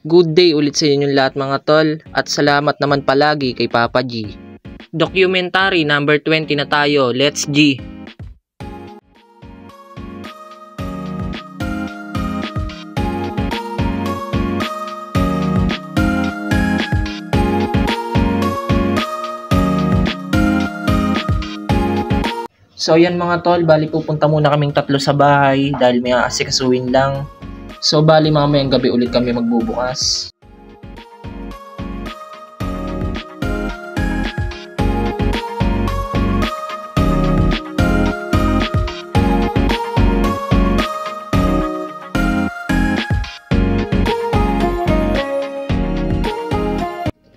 Good day ulit sa inyong lahat mga tol at salamat naman palagi kay Papa G. Documentary number 20 na tayo, let's G! So yan mga tol, bali pupunta muna kaming tatlo sa bahay dahil may aasikasuhin lang. So bali mamayang gabi ulit kami magbubukas.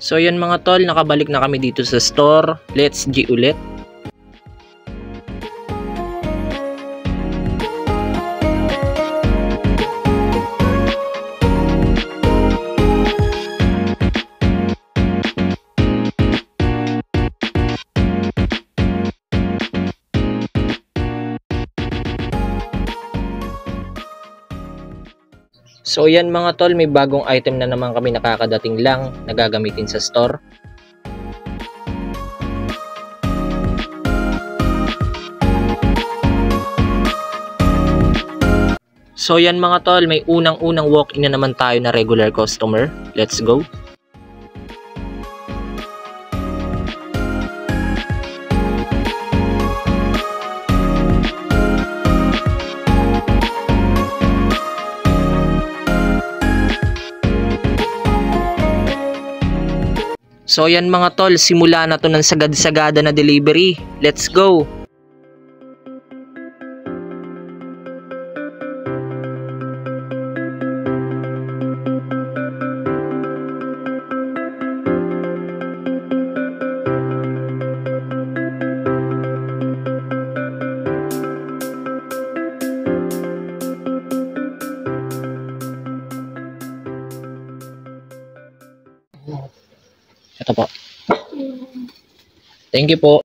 So yan mga tol, nakabalik na kami dito sa store. Let's G ulit. So yan mga tol, may bagong item na naman kami nakakadating lang na gagamitin sa store. So yan mga tol, may unang-unang walk-in na naman tayo na regular customer. Let's go! So yan mga tol, simula na to ng sagad-sagada na delivery. Let's go! Ito po. Thank you po.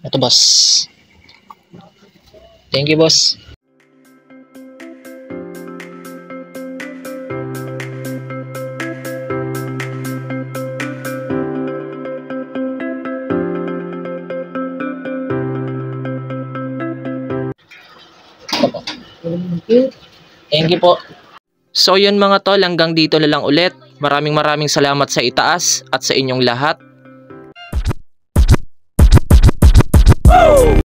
Ito boss. Thank you boss. Thank you po. So yun mga tol, hanggang dito na lang ulit. Maraming salamat sa itaas at sa inyong lahat.